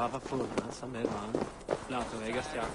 Fortuna, sta bevando. No, tu hai gastiato.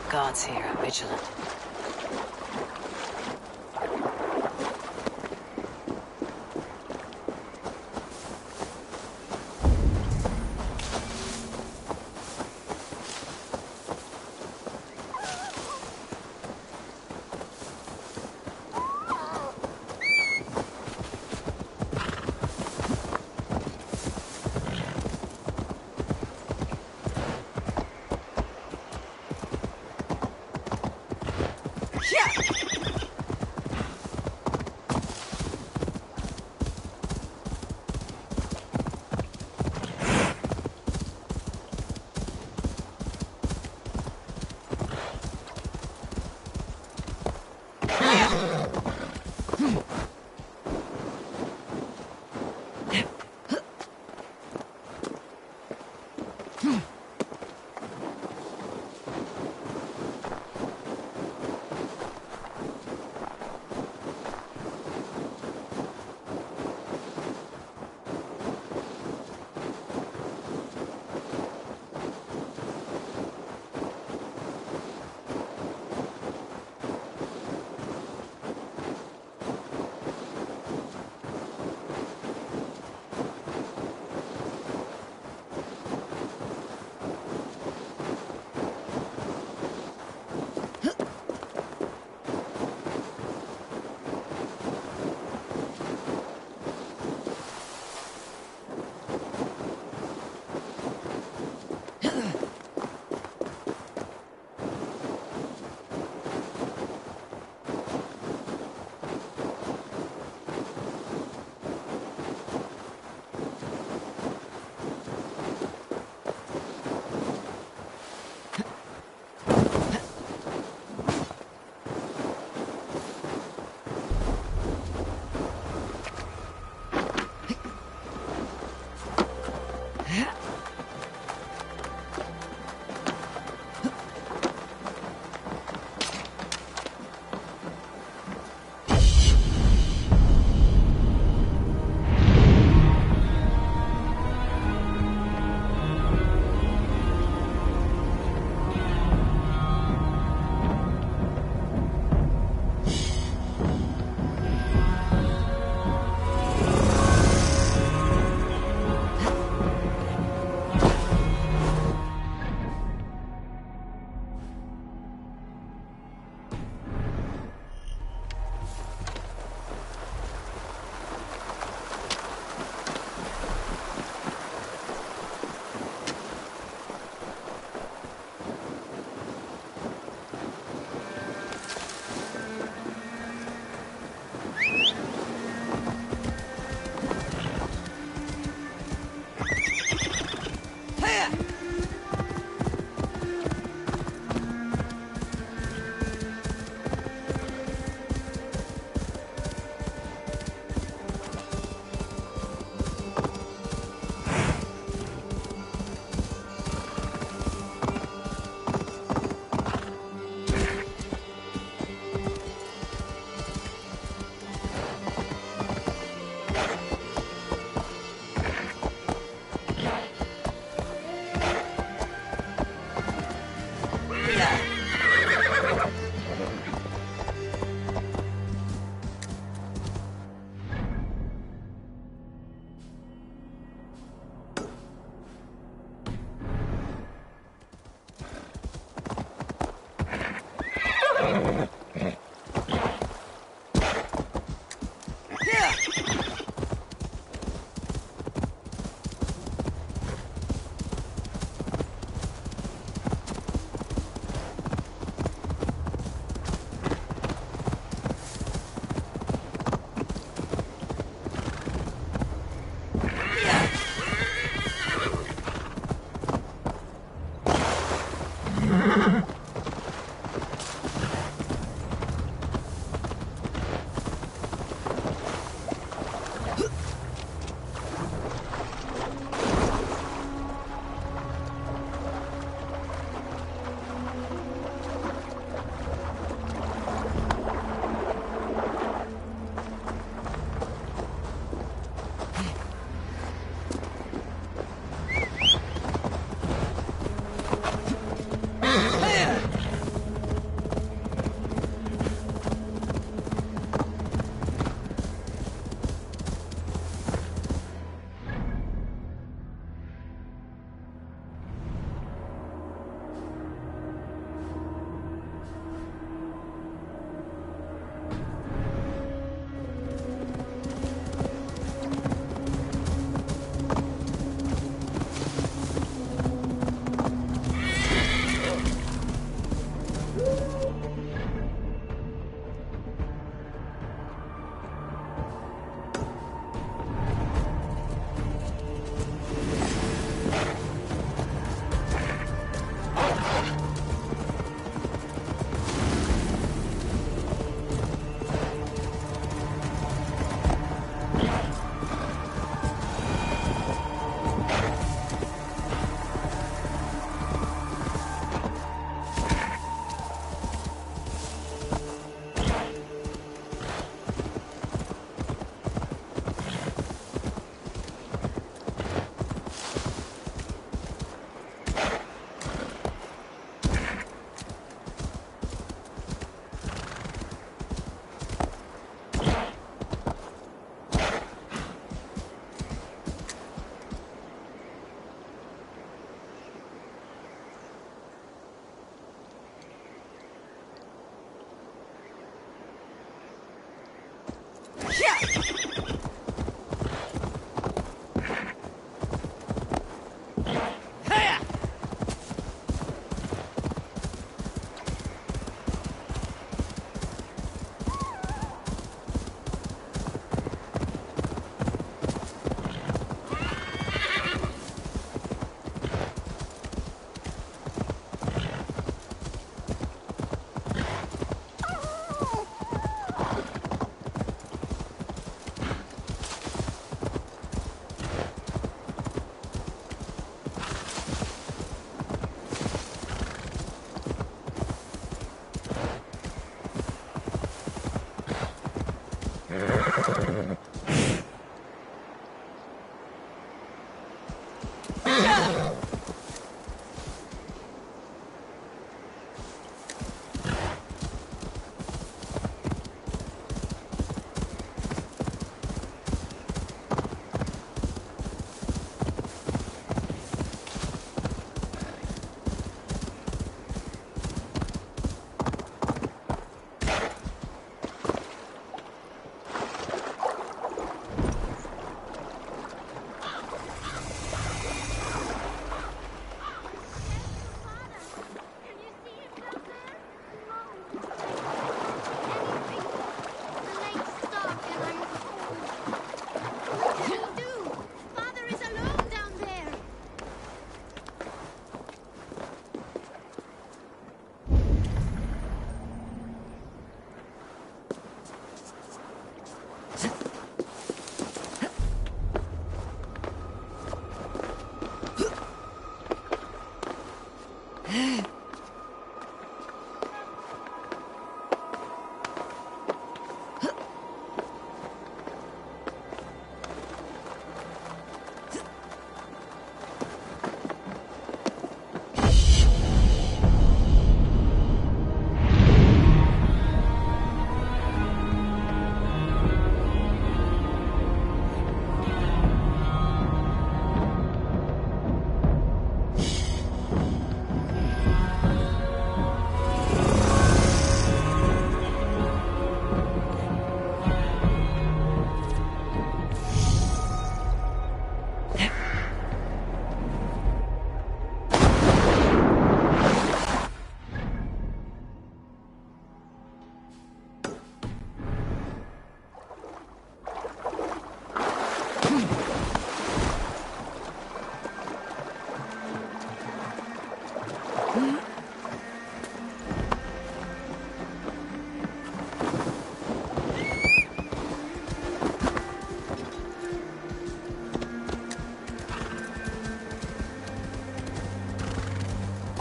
Guards here are vigilant.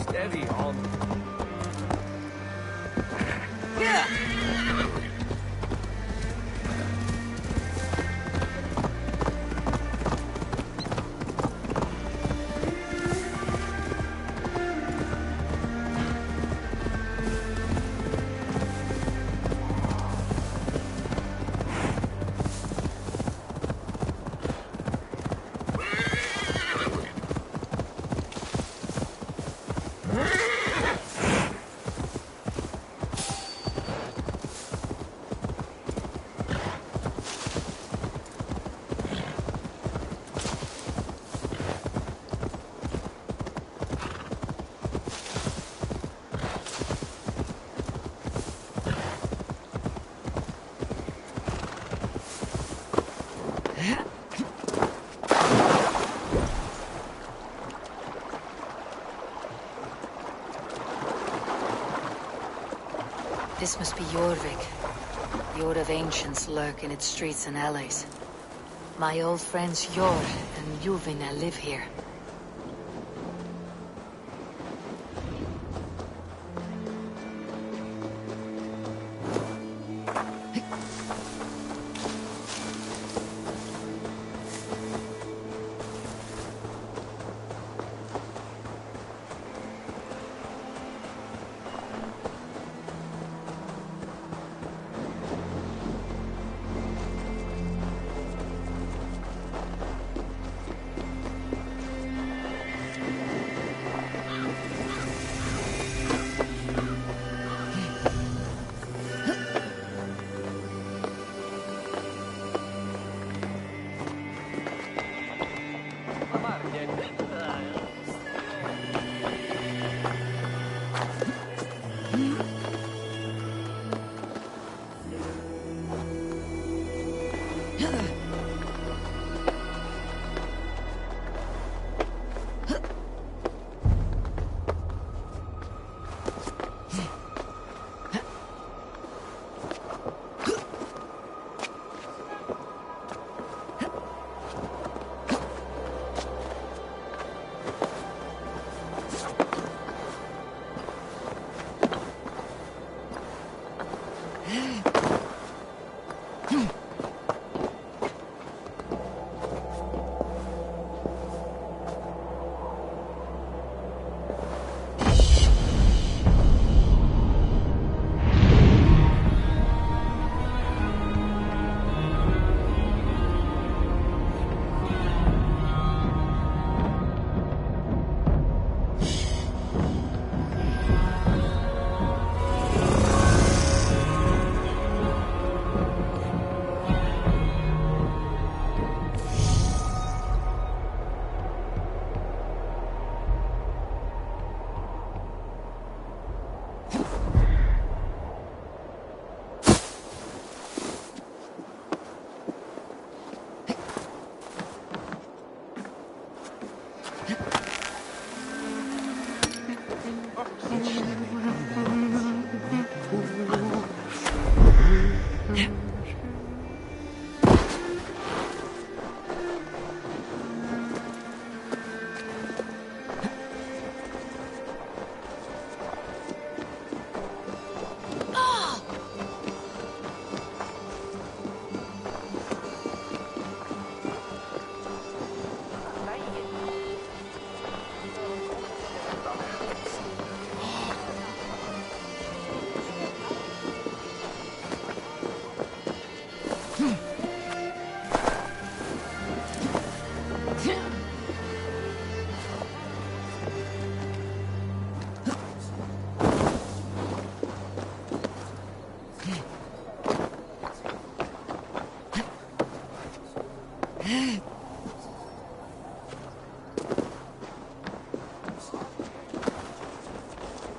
Steady on. This must be Jorvik. The Order of Ancients lurk in its streets and alleys. My old friends Jor and Juvina live here.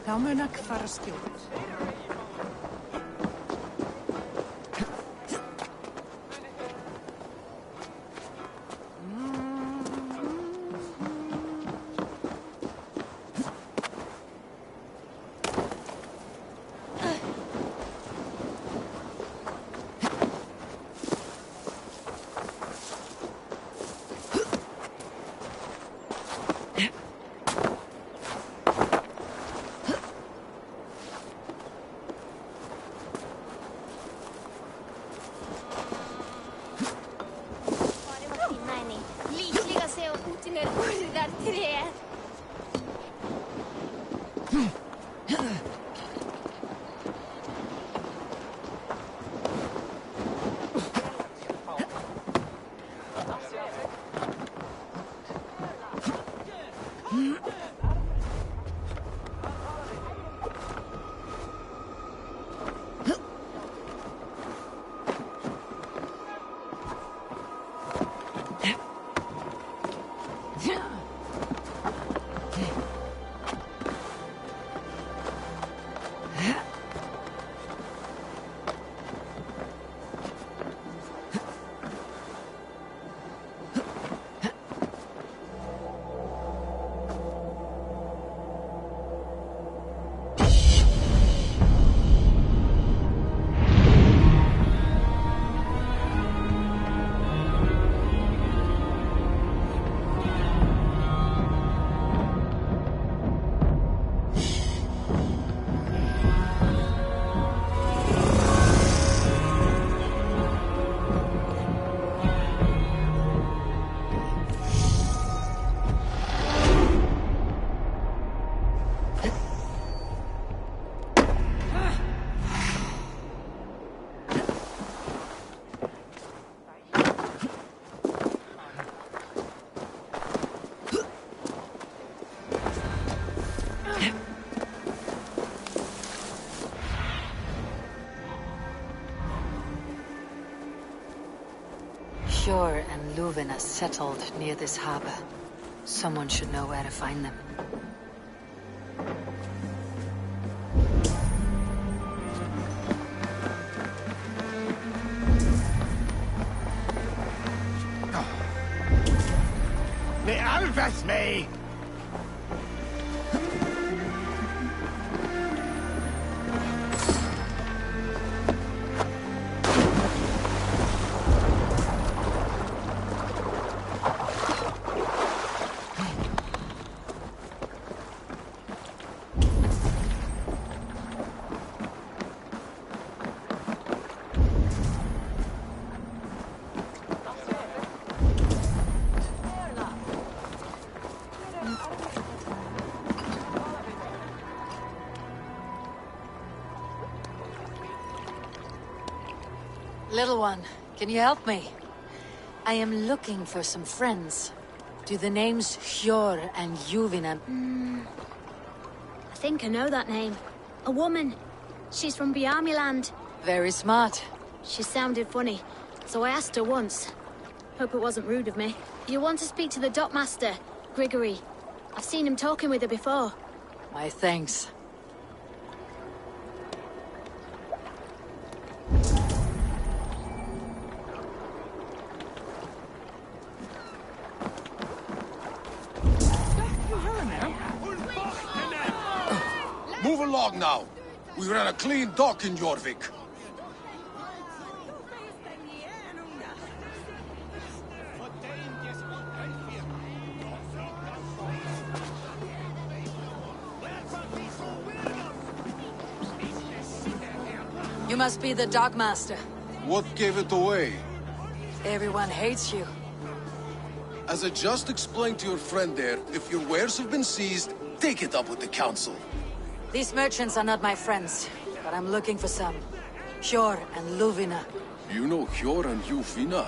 Dámunak farskil. Sjor and Luvin are settled near this harbor. Someone should know where to find them. Me alves me! Little one, can you help me? I am looking for some friends. Do the names Hjor and Juvina... I think I know that name. A woman. She's from Biamiland. Very smart. She sounded funny, so I asked her once. Hope it wasn't rude of me. You want to speak to the dockmaster, Grigory. I've seen him talking with her before. My thanks. Move along now. We ran a clean dock in Jorvik. You must be the dockmaster. What gave it away? Everyone hates you. As I just explained to your friend there, if your wares have been seized, take it up with the council. These merchants are not my friends, but I'm looking for some. Hjor and Luvina. You know Hjor and Juvina?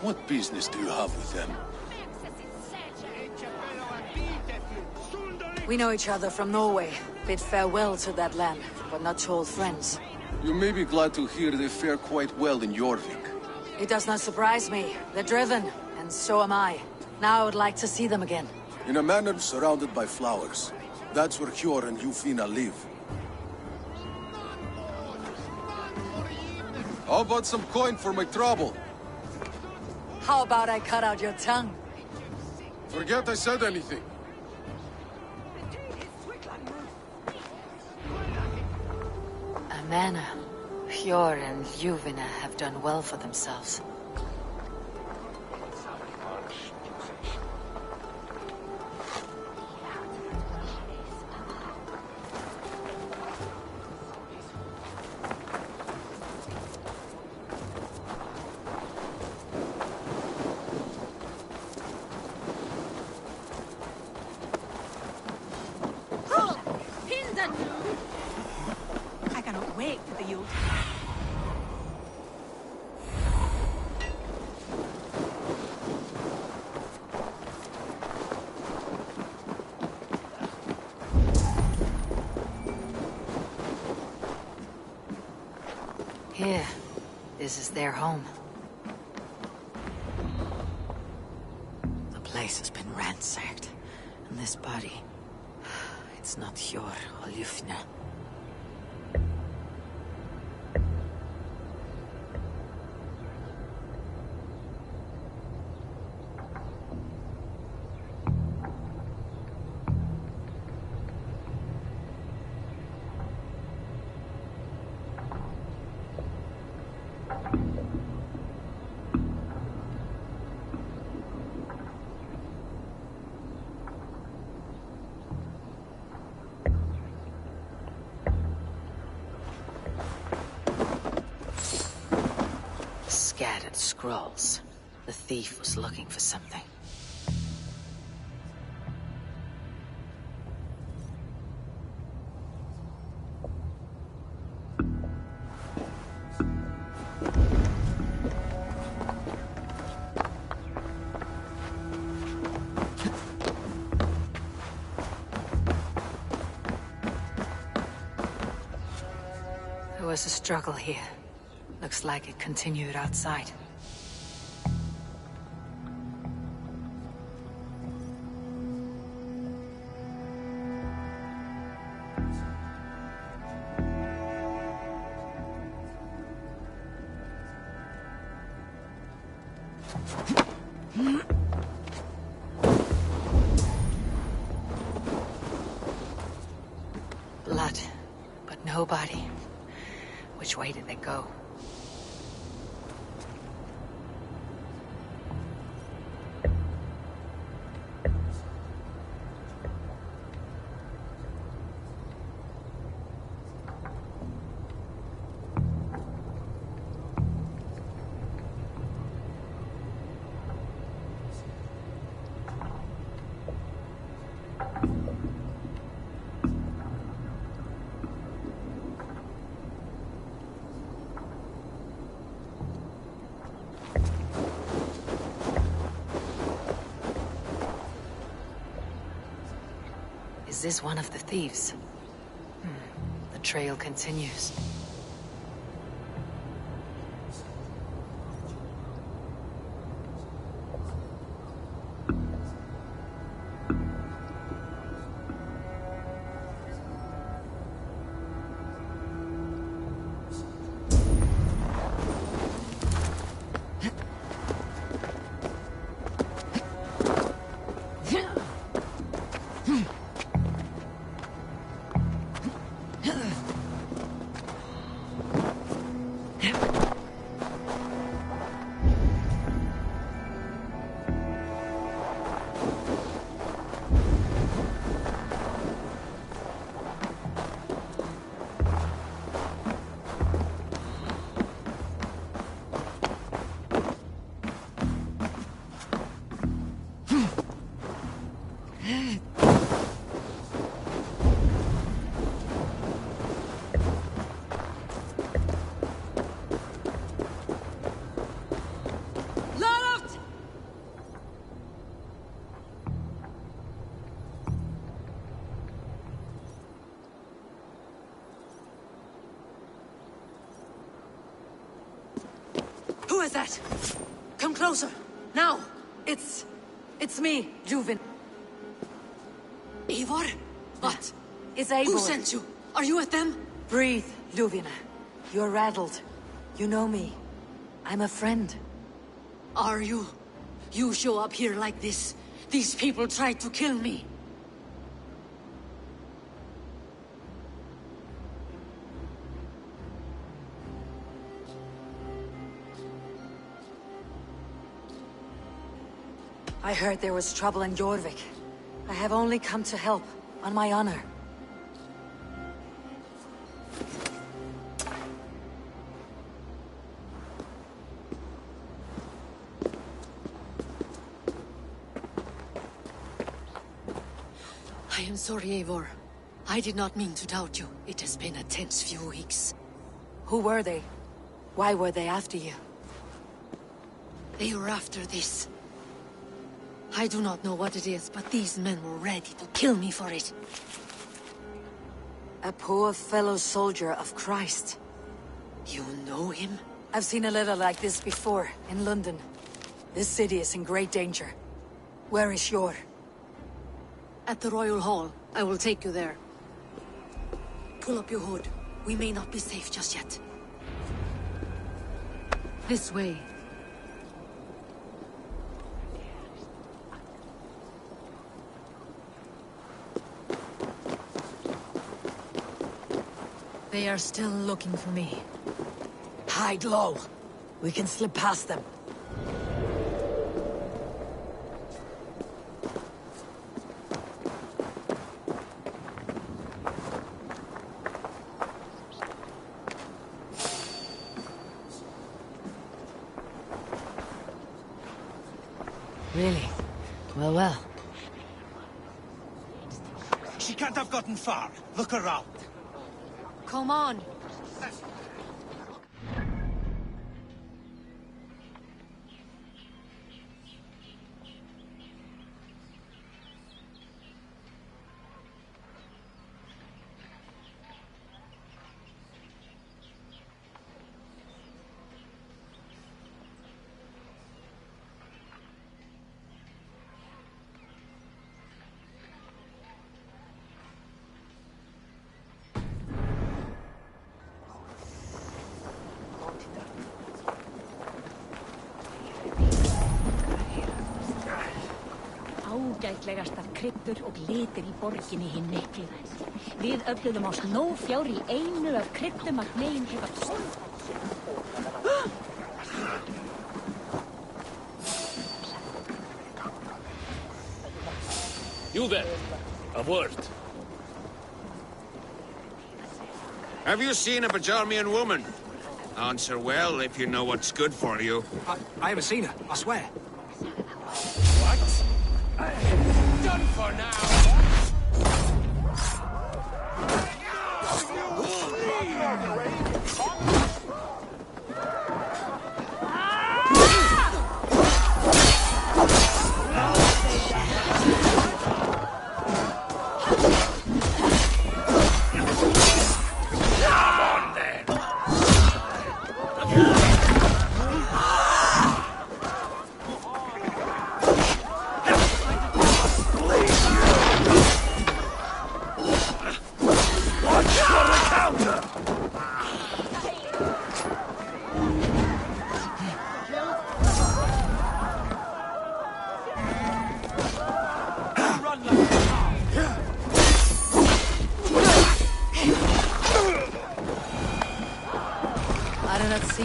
What business do you have with them? We know each other from Norway. Bid farewell to that land, but not to old friends. You may be glad to hear they fare quite well in Jorvik. It does not surprise me. They're driven, and so am I. Now I would like to see them again. In a manor surrounded by flowers. That's where Hjor and Yufina live. How about some coin for my trouble? How about I cut out your tongue? Forget I said anything. A manor. Hjor and Yuvina have done well for themselves. I cannot wait for the youth. Here. This is their home. The place has been ransacked. And this body... It's not Hjor or Yufina. Scattered scrolls. The thief was looking for something. There was a struggle here. Looks like it continued outside. Blood, but no body. Which way did they go? Is this one of the thieves? The trail continues. was that? Come closer. Now. It's me, Juvin. Eivor? What? It's Eivor. Who sent you? Are you with them? Breathe, Ljuvina. You're rattled. You know me. I'm a friend. Are you? You show up here like this. These people tried to kill me. I heard there was trouble in Jorvik. I have only come to help, on my honor. I am sorry, Eivor. I did not mean to doubt you. It has been a tense few weeks. Who were they? Why were they after you? They were after this. I do not know what it is, but these men were ready to kill me for it. A poor fellow soldier of Christ. You know him? I've seen a letter like this before, in London. This city is in great danger. Where is Jor? At the Royal Hall. I will take you there. Pull up your hood. We may not be safe just yet. This way. They are still looking for me. Hide low. We can slip past them. Really? Well, well. She can't have gotten far. Look around. Come on. Ágætlegastar kryddur og litir í borginni hinn miklu. Við öfluðum á snófjár í einu af kryddum að negin hefur stund. You there, a word. Have you seen a Bajarmian woman? Answer well if you know what's good for you. I haven't seen her, I swear. What? Done for now!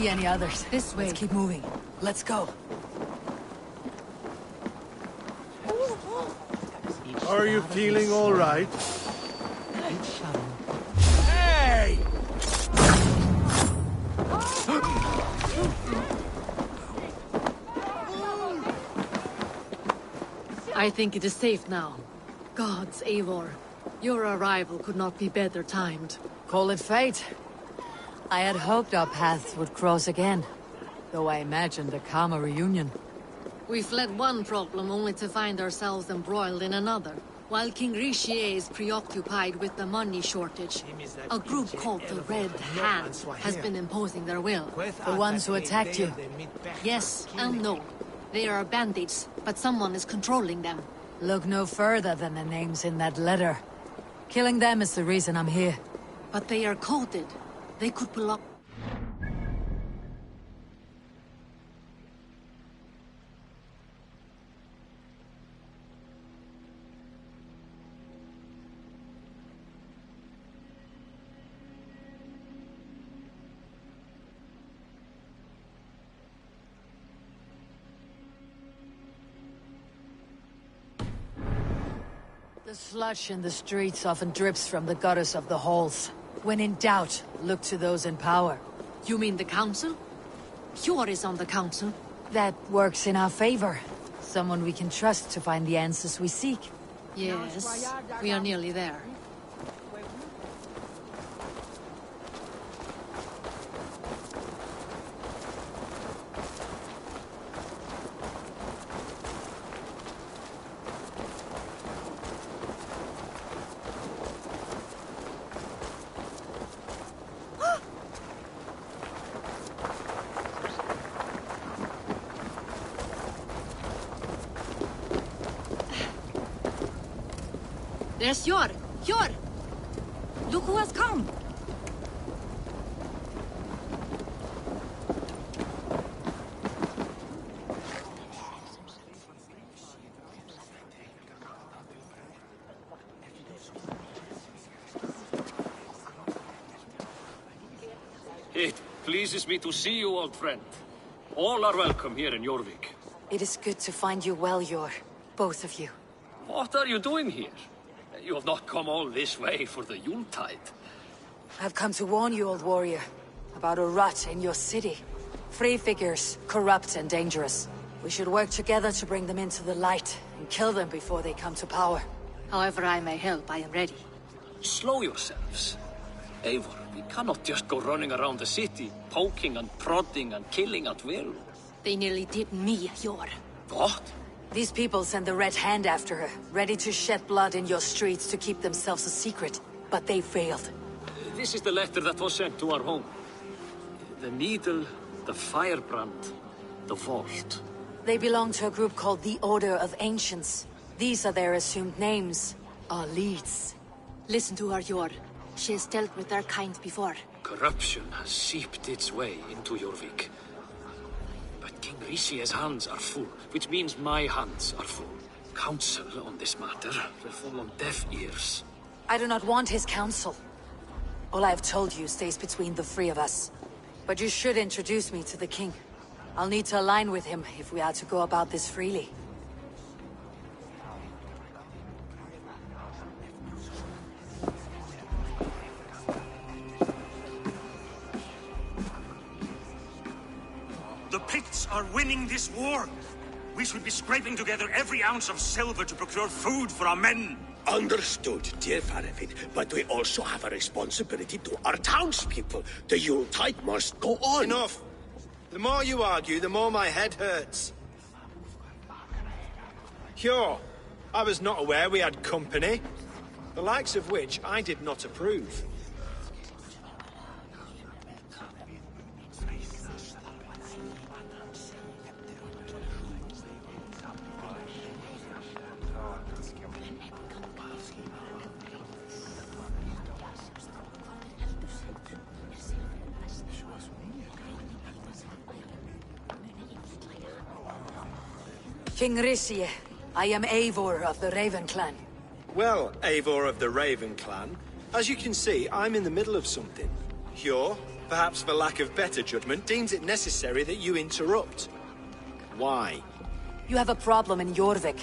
Any others. This way. Let's keep moving. Let's go. Are you feeling all right? Hey! I think it is safe now. Gods, Eivor. Your arrival could not be better timed. Call it fate. I had hoped our paths would cross again, though I imagined a calmer reunion. We fled one problem only to find ourselves embroiled in another. While King Rishi is preoccupied with the money shortage, a group called the Red Hand has been imposing their will. The ones who attacked you? Yes and no. They are bandits, but someone is controlling them. Look no further than the names in that letter. Killing them is the reason I'm here. But they are coded. They could belong... The sludge in the streets often drips from the gutters of the halls. When in doubt, look to those in power. You mean the council? Hjor is on the council. That works in our favor. Someone we can trust to find the answers we seek. Yes, we are nearly there. There's Hjor! Hjor! Look who has come! It pleases me to see you, old friend. All are welcome here in Jorvik. It is good to find you well, Hjor. Both of you. What are you doing here? You have not come all this way for the Yuletide. I've come to warn you, old warrior, about a rot in your city. Free figures, corrupt and dangerous. We should work together to bring them into the light and kill them before they come to power. However I may help, I am ready. Slow yourselves. Eivor, we cannot just go running around the city, poking and prodding and killing at will. They nearly did me, Hjor. What? These people sent the Red Hand after her, ready to shed blood in your streets to keep themselves a secret. But they failed. This is the letter that was sent to our home. The needle, the firebrand, the vault. They belong to a group called the Order of Ancients. These are their assumed names. Our leads. Listen to her, Hjor. She has dealt with their kind before. Corruption has seeped its way into Jorvik. But King Rishi's hands are full, which means my hands are full. Counsel on this matter will fall on deaf ears. I do not want his counsel. All I have told you stays between the three of us. But you should introduce me to the king. I'll need to align with him if we are to go about this freely. The Picts are winning this war. We should be scraping together every ounce of silver to procure food for our men. Understood, dear Farafin, but we also have a responsibility to our townspeople. The Yuletide must go on. Enough! The more you argue, the more my head hurts. Hjor, I was not aware we had company, the likes of which I did not approve. King Rishi, I am Eivor of the Raven Clan. Well, Eivor of the Raven Clan, as you can see, I'm in the middle of something. Hjor, perhaps for lack of better judgment, deems it necessary that you interrupt. Why? You have a problem in Jorvik.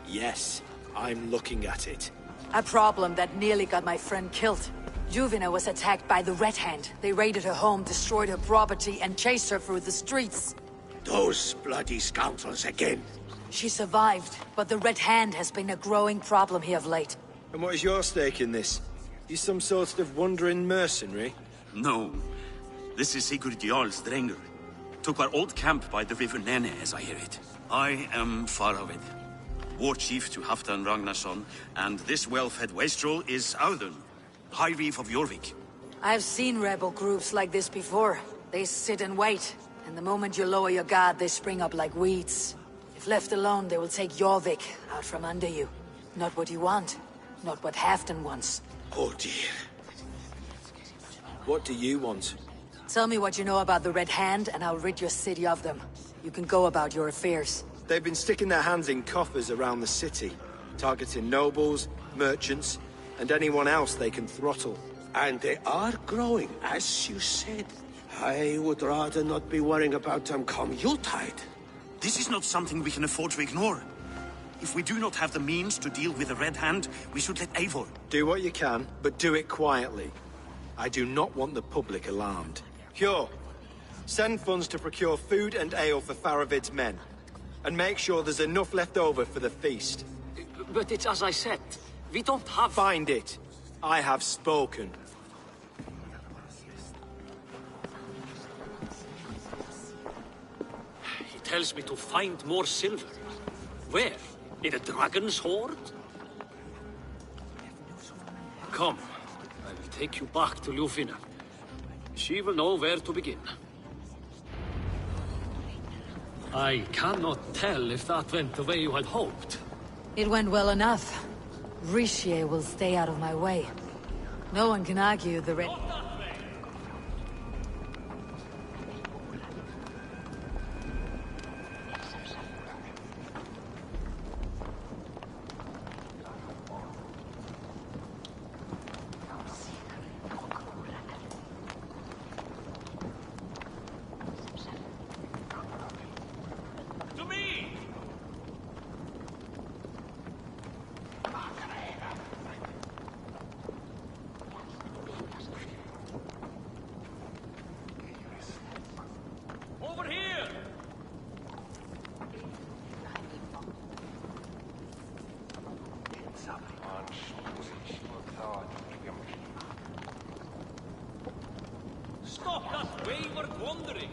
Yes, I'm looking at it. A problem that nearly got my friend killed. Juvina was attacked by the Red Hand. They raided her home, destroyed her property, and chased her through the streets. Those bloody scoundrels again. She survived, but the Red Hand has been a growing problem here of late. And what is your stake in this? You some sort of wandering mercenary? No. This is Sigurd Jarl's Drenger. Took our old camp by the river Nene, as I hear it. I am far of it. war chief to Halfdan Ragnarsson, and this well-fed wastrel is Audun, High Reeve of Jorvik. I've seen rebel groups like this before. They sit and wait, and the moment you lower your guard, they spring up like weeds. If left alone, they will take Jorvik out from under you. Not what you want, not what Halfdan wants. Oh dear. What do you want? Tell me what you know about the Red Hand, and I'll rid your city of them. You can go about your affairs. They've been sticking their hands in coffers around the city, targeting nobles, merchants, and anyone else they can throttle. And they are growing, as you said. I would rather not be worrying about them come Yuletide. This is not something we can afford to ignore. If we do not have the means to deal with the Red Hand, we should let Eivor. Do what you can, but do it quietly. I do not want the public alarmed. Hjor, send funds to procure food and ale for Faravid's men. And make sure there's enough left over for the feast. But it's as I said. We don't have... Find it. I have spoken. He tells me to find more silver. Where? In a dragon's hoard? Come. I will take you back to Ljufina. She will know where to begin. I cannot tell if that went the way you had hoped. It went well enough. Richier will stay out of my way. No one can argue the Red... Stop that wayward wandering!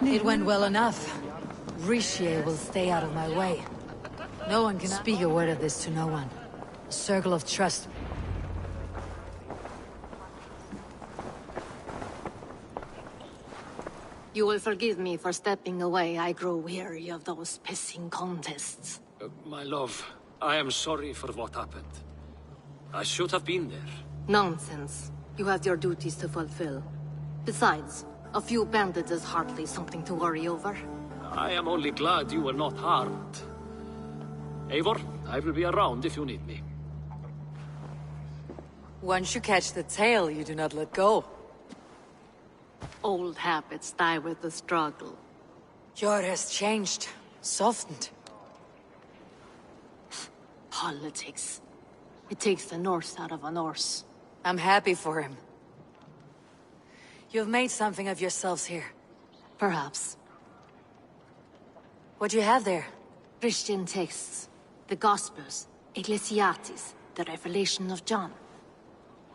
It went well enough. Richier will stay out of my way. No one can speak a word of this to no one. A circle of trust. You will forgive me for stepping away. I grow weary of those pissing contests. My love, I am sorry for what happened. I should have been there. Nonsense. You have your duties to fulfill. Besides, a few bandits is hardly something to worry over. I am only glad you were not harmed. Eivor, I will be around if you need me. Once you catch the tail, you do not let go. Old habits die with the struggle. Jor has changed, softened. Politics. It takes the Norse out of a Norse. I'm happy for him. You've made something of yourselves here. Perhaps. What do you have there? Christian texts. The Gospels. Ecclesiastes. The Revelation of John.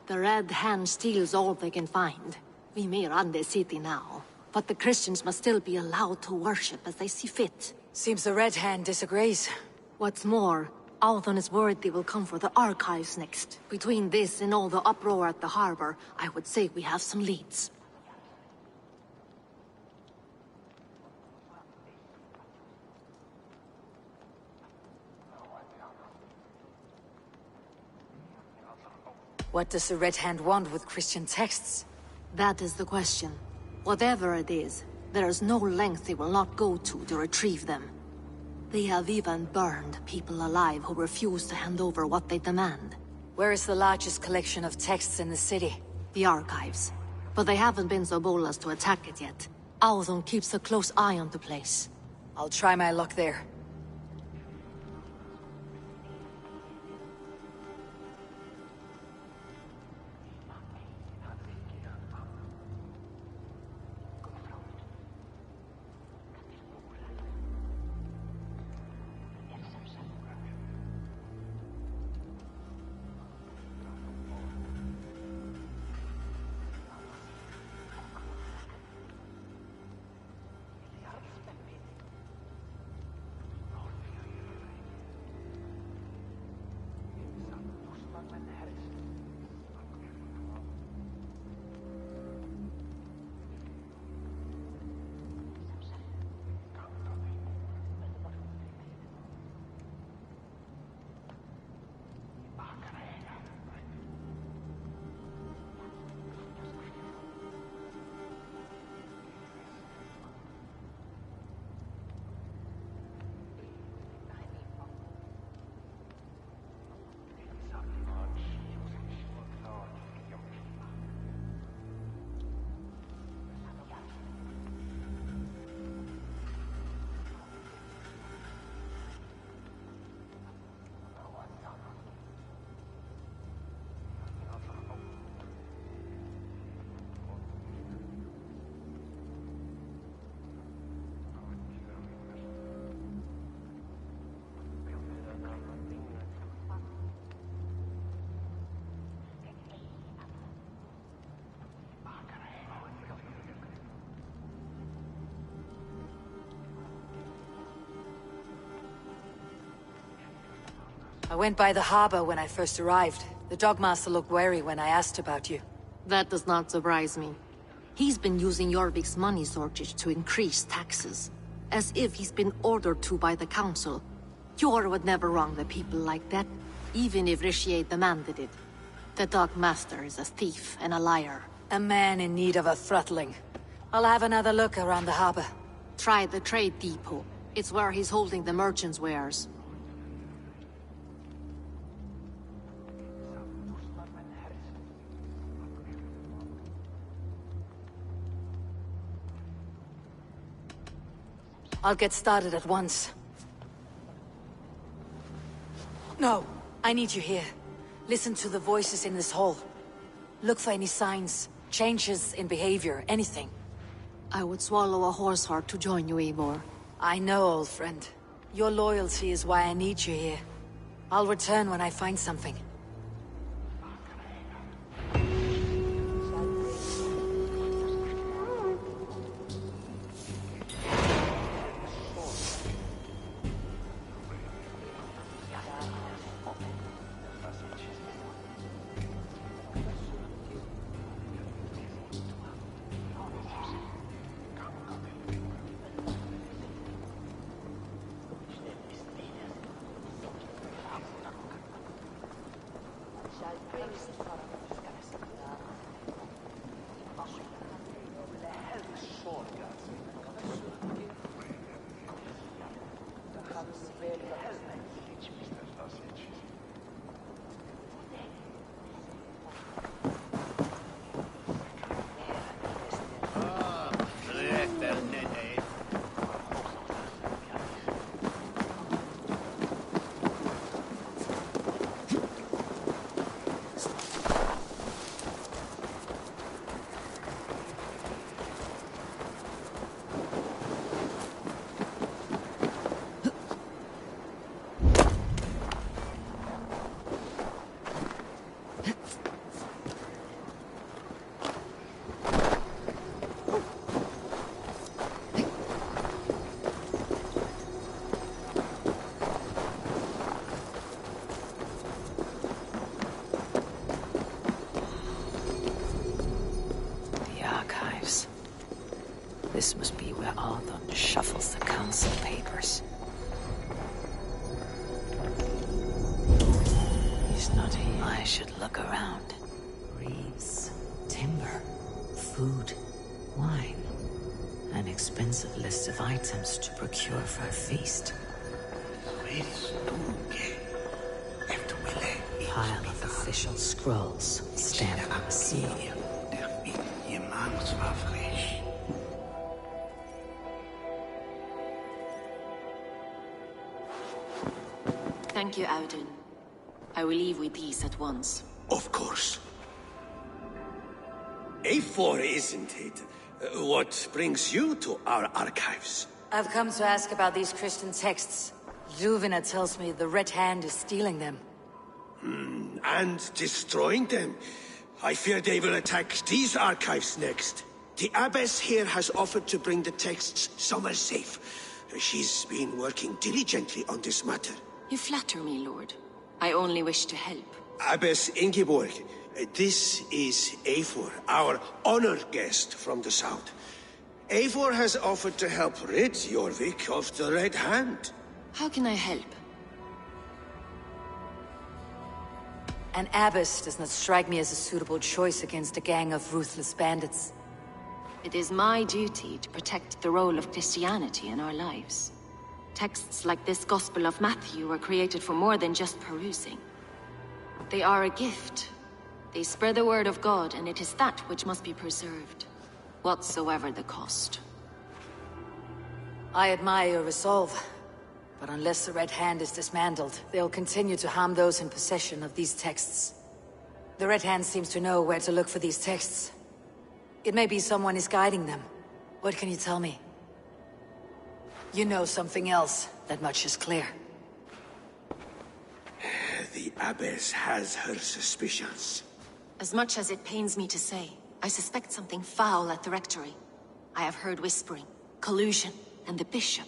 The Red Hand steals all they can find. We may run the city now, but the Christians must still be allowed to worship as they see fit. Seems the Red Hand disagrees. What's more, Althon is worried they will come for the archives next. Between this and all the uproar at the harbor, I would say we have some leads. What does the Red Hand want with Christian texts? That is the question. Whatever it is, there is no length they will not go to retrieve them. They have even burned people alive who refuse to hand over what they demand. Where is the largest collection of texts in the city? The archives. But they haven't been so bold as to attack it yet. Althon keeps a close eye on the place. I'll try my luck there. I went by the harbor when I first arrived. The Dogmaster looked wary when I asked about you. That does not surprise me. He's been using Jorvik's money shortage to increase taxes. As if he's been ordered to by the council. Jor would never wrong the people like that, even if Rishiate demanded it. The Dogmaster is a thief and a liar. A man in need of a throttling. I'll have another look around the harbor. Try the trade depot. It's where he's holding the merchants' wares. I'll get started at once. No, I need you here. Listen to the voices in this hall. Look for any signs, changes in behavior, anything. I would swallow a horse heart to join you, Eivor. I know, old friend. Your loyalty is why I need you here. I'll return when I find something. This must be where Arthur shuffles the council papers. He's not here. I should look around. Reeds, timber, food, wine. An expensive list of items to procure for a feast. Pile of official scrolls, stamped with a seal. Thank you, Audun. I will leave with these at once. Of course. A4, isn't it? What brings you to our archives? I've come to ask about these Christian texts. Zuvina tells me the Red Hand is stealing them. And destroying them. I fear they will attack these archives next. The abbess here has offered to bring the texts somewhere safe. She's been working diligently on this matter. You flatter me, Lord. I only wish to help. Abbess Ingeborg, this is Eivor, our honored guest from the south. Eivor has offered to help rid Jorvik of the Red Hand. How can I help? An abbess does not strike me as a suitable choice against a gang of ruthless bandits. It is my duty to protect the role of Christianity in our lives. Texts like this Gospel of Matthew were created for more than just perusing. They are a gift. They spread the word of God, and it is that which must be preserved, whatsoever the cost. I admire your resolve, but unless the Red Hand is dismantled, they'll continue to harm those in possession of these texts. The Red Hand seems to know where to look for these texts. It may be someone is guiding them. What can you tell me? You know something else. That much is clear. The abbess has her suspicions. As much as it pains me to say, I suspect something foul at the rectory. I have heard whispering, collusion, and the bishop.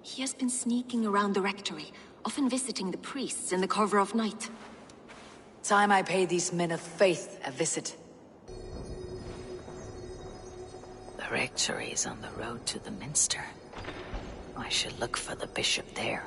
He has been sneaking around the rectory, often visiting the priests in the cover of night. Time I pay these men of faith a visit. The rectory is on the road to the minster. I should look for the bishop there.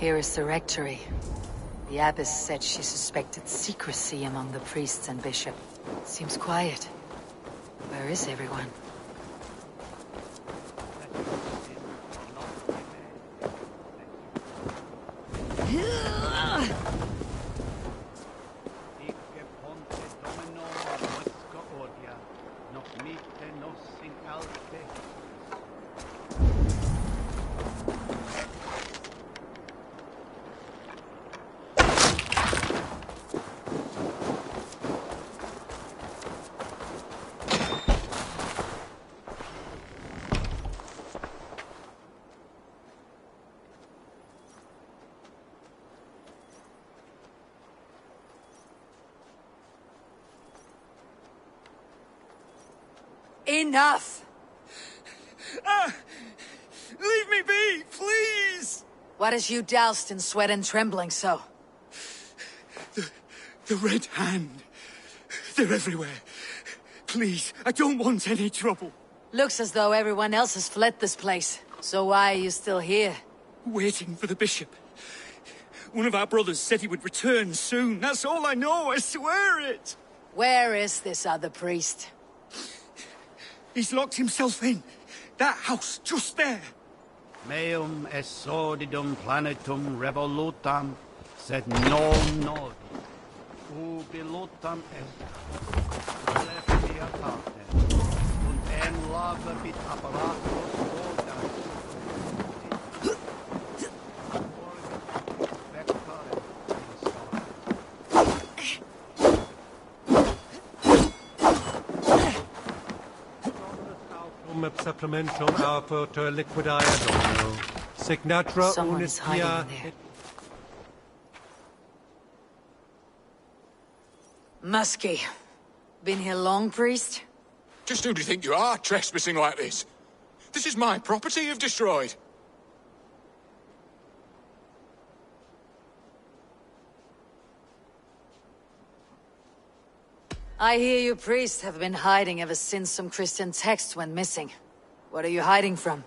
Here is the rectory. The abbess said she suspected secrecy among the priests and bishop. Seems quiet. Where is everyone? Enough! Leave me be, please! What has you doused in sweat and trembling so? The Red Hand. They're everywhere. Please, I don't want any trouble. Looks as though everyone else has fled this place. So why are you still here? Waiting for the bishop. One of our brothers said he would return soon. That's all I know, I swear it! Where is this other priest? He's locked himself in. That house, just there. Meum est sordidum planetum revolutam, sed non nodi. Ubilutam est celestia parte, und en lababit apparatus organ. Supplementum autor liquidea domino. Signatra Someone is hiding there. Muskie. Been here long, priest? Just who do you think you are, trespassing like this? This is my property you've destroyed. I hear you priests have been hiding ever since some Christian text went missing. What are you hiding from?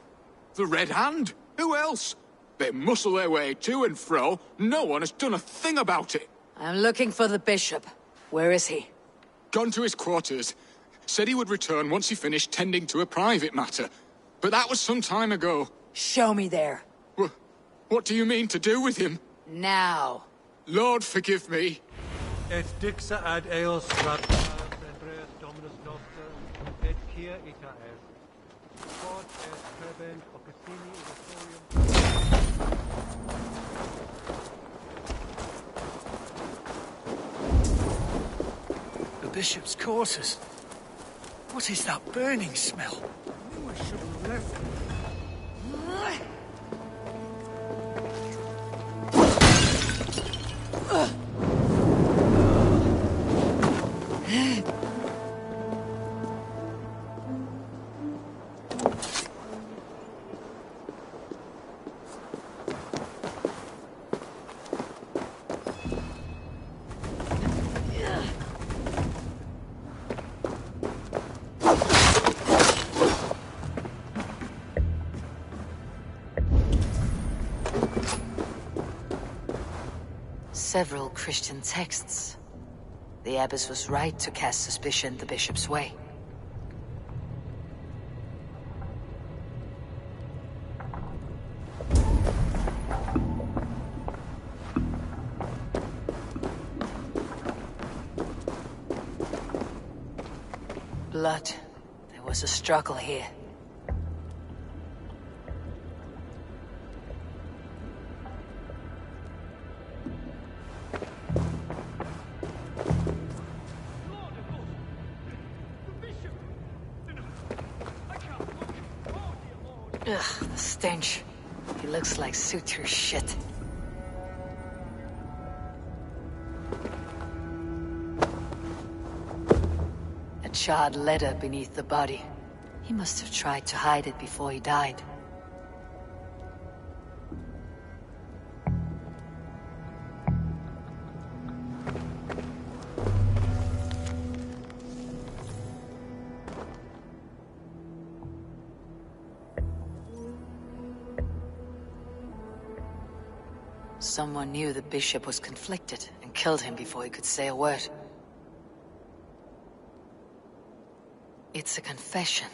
The Red Hand? Who else? They muscle their way to and fro. No one has done a thing about it. I'm looking for the bishop. Where is he? Gone to his quarters. Said he would return once he finished tending to a private matter. But that was some time ago. Show me there. What do you mean to do with him? Now. Lord, forgive me. Et dixa ad eos rapta, Andreas Dominus Noster, et kia ita est. Quod est trebent occasini The bishop's quarters. What is that burning smell? I knew I should have left. several Christian texts. The abbess was right to cast suspicion the bishop's way. Blood. There was a struggle here. Ugh, the stench. He looks like suture shit. A charred letter beneath the body. He must have tried to hide it before he died. Someone knew the bishop was conflicted and killed him before he could say a word. It's a confession.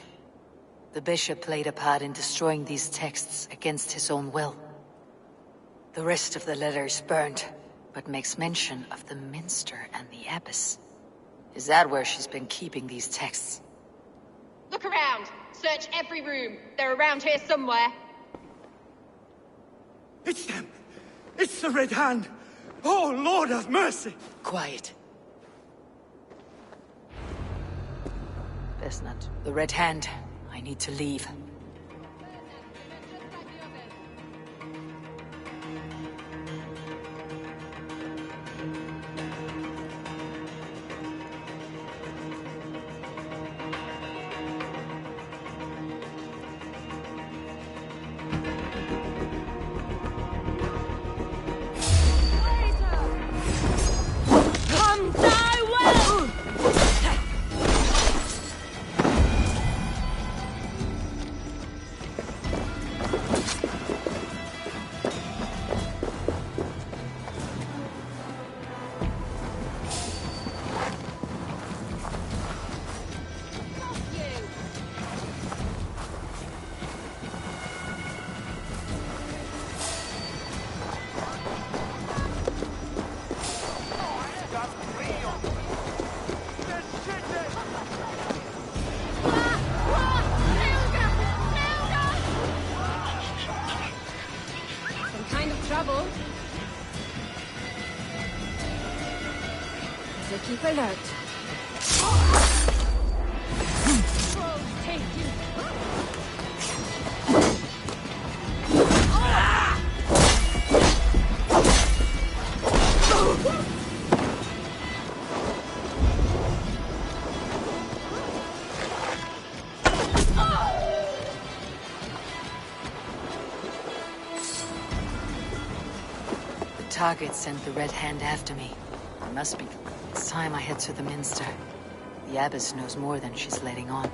The bishop played a part in destroying these texts against his own will. The rest of the letter is burned, but makes mention of the minster and the abbess. Is that where she's been keeping these texts? Look around! Search every room! They're around here somewhere! It's them! It's the Red Hand! Oh, Lord have mercy! Quiet. Best not. The Red Hand. I need to leave. Come die well! trouble. So keep alert. Trolls take you. Target sent the Red Hand after me. I must be. It's time I head to the Minster. The Abbess knows more than she's letting on.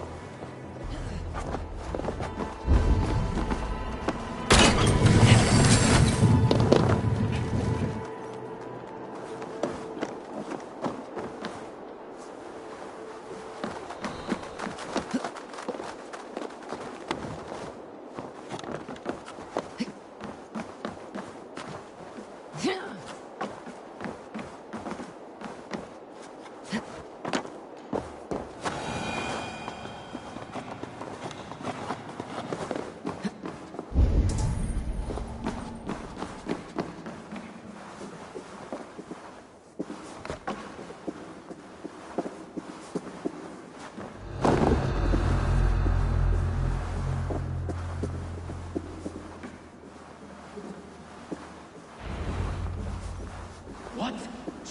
What?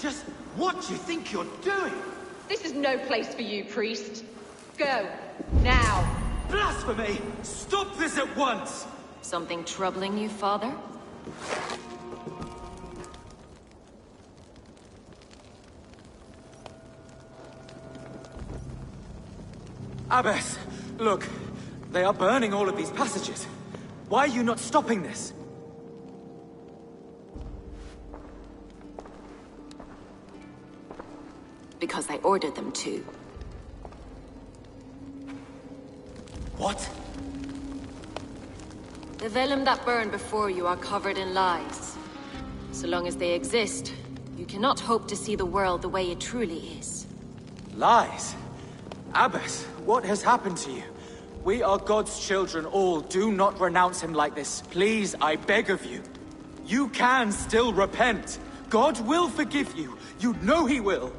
Just what do you think you're doing? This is no place for you, priest. Go. Now. Blasphemy! Stop this at once! Something troubling you, father? Abbess, look. They are burning all of these passages. Why are you not stopping this? Because I ordered them to. What? The vellum that burn before you are covered in lies. So long as they exist, you cannot hope to see the world the way it truly is. Lies? Abbess, what has happened to you? We are God's children all. Do not renounce him like this. Please, I beg of you. You can still repent. God will forgive you. You know he will.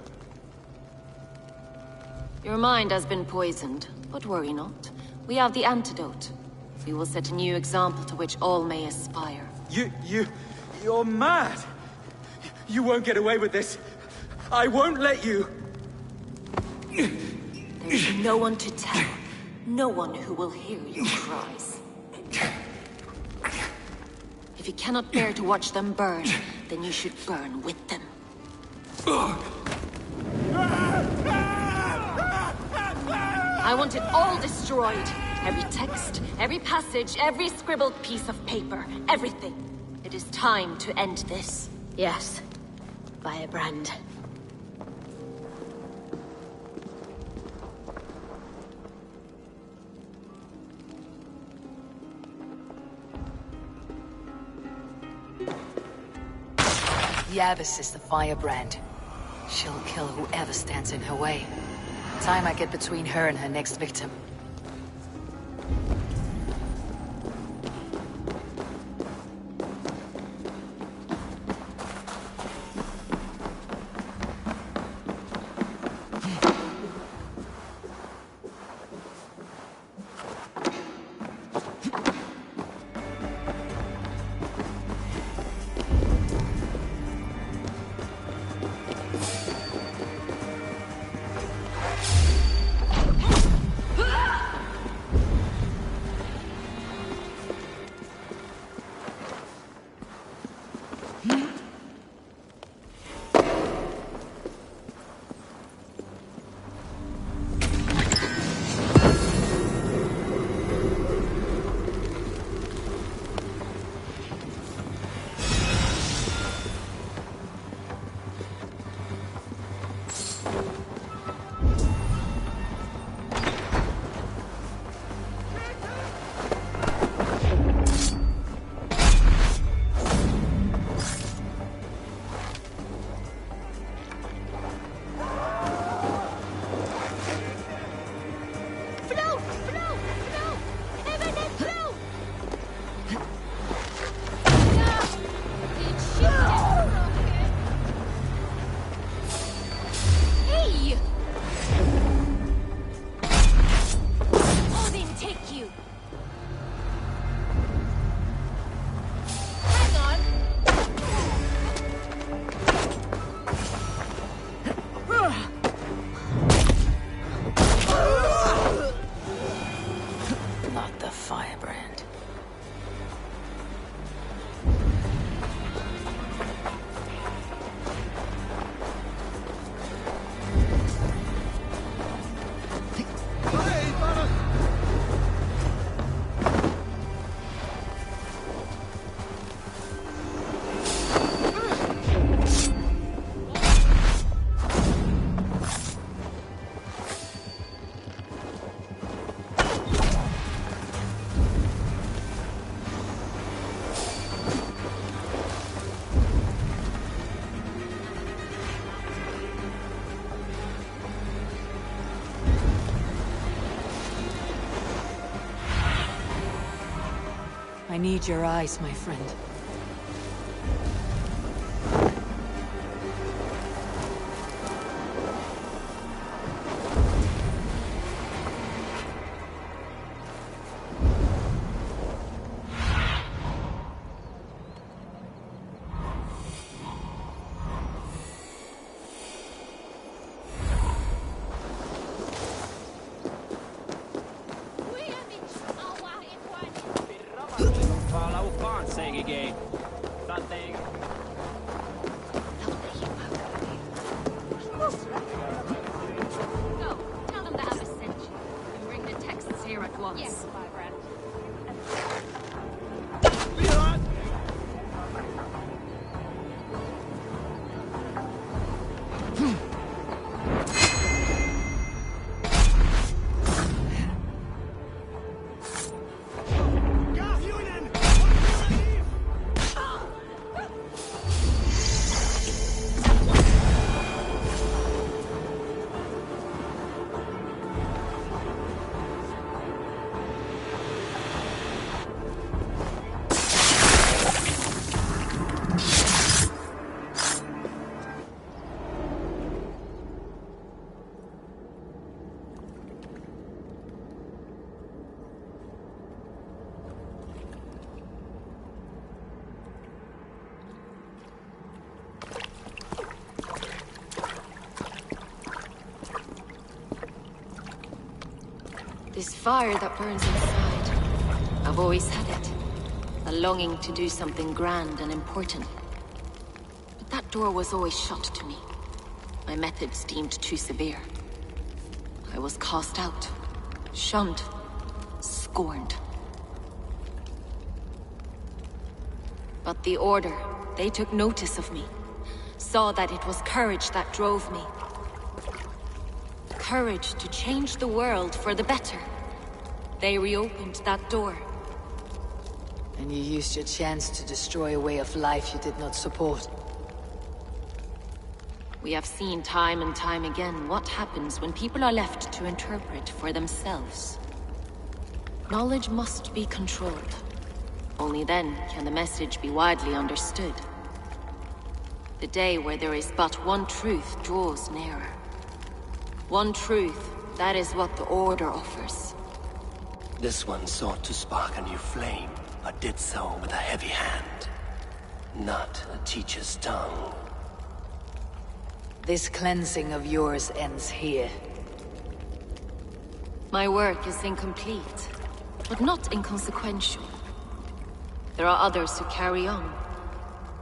Your mind has been poisoned, but worry not. We have the antidote. We will set a new example to which all may aspire. You're mad. You won't get away with this. I won't let you. There is no one to tell. No one who will hear your cries. If you cannot bear to watch them burn, then you should burn with them. I want it all destroyed. Every text, every passage, every scribbled piece of paper. Everything. It is time to end this. Yes. Firebrand. The Abbess is the firebrand. She'll kill whoever stands in her way. Time I get between her and her next victim. I need your eyes, my friend. Fala o pan, segue gay. This fire that burns inside. I've always had it. A longing to do something grand and important. But that door was always shut to me. My methods deemed too severe. I was cast out, shunned, scorned. But the Order, they took notice of me. Saw that it was courage that drove me. Courage to change the world for the better. They reopened that door. And you used your chance to destroy a way of life you did not support. We have seen time and time again what happens when people are left to interpret for themselves. Knowledge must be controlled. Only then can the message be widely understood. The day where there is but one truth draws nearer. One truth, that is what the Order offers. This one sought to spark a new flame, but did so with a heavy hand. Not a teacher's tongue. This cleansing of yours ends here. My work is incomplete, but not inconsequential. There are others who carry on.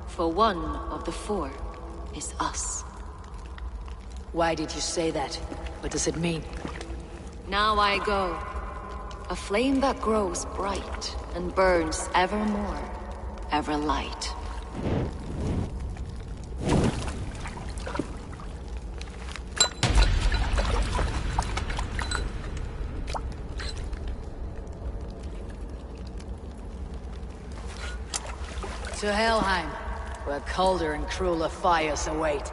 For one of the four is us. Why did you say that? What does it mean? Now I go. A flame that grows bright and burns ever more, ever light. To Helheim, where colder and crueler fires await.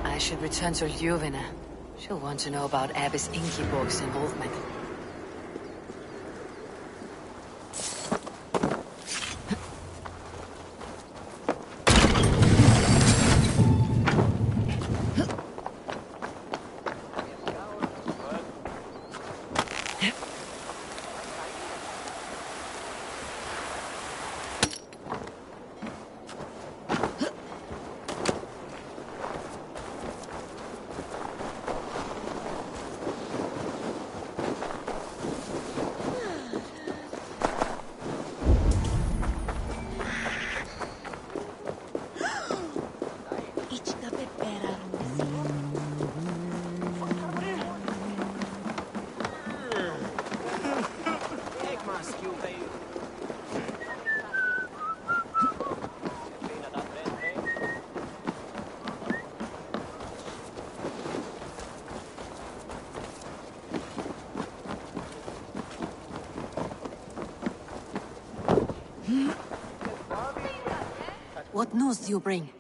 I should return to Ljuvina. She'll want to know about Abbess Ingeborg's involvement. What news do you bring?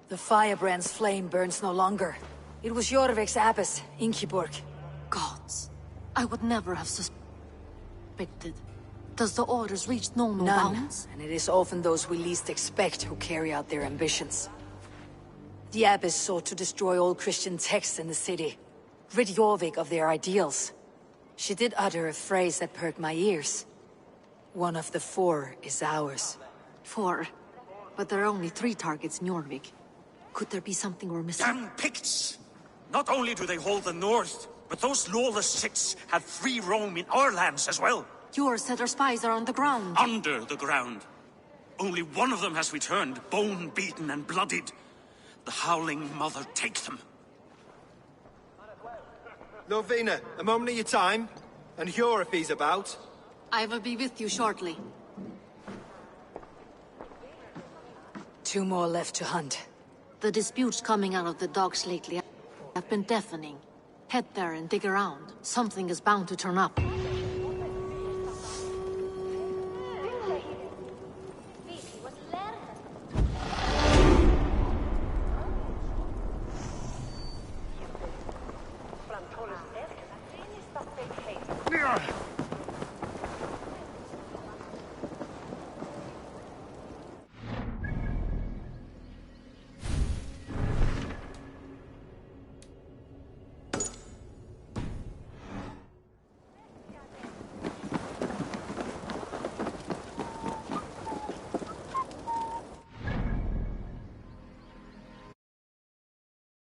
The firebrand's flame burns no longer. It was Jorvik's abbess, Ingeborg. Gods, I would never have suspected. Does the orders reach no None, bounds? and it is often those we least expect who carry out their ambitions. The abbess sought to destroy all Christian texts in the city, rid Jorvik of their ideals. She did utter a phrase that perked my ears. One of the four is ours. 4? But there are only 3 targets in Jorvik. Could there be something we're missing? Damn Picts! Not only do they hold the north, but those lawless Siths have free roam in our lands as well. Your set our spies are on the ground. Under the ground. Only one of them has returned, bone-beaten and bloodied. The Howling Mother take them. Lovina, a moment of your time. And Hjor if he's about. I will be with you shortly. 2 more left to hunt. The disputes coming out of the docks lately have been deafening. Head there and dig around. Something is bound to turn up.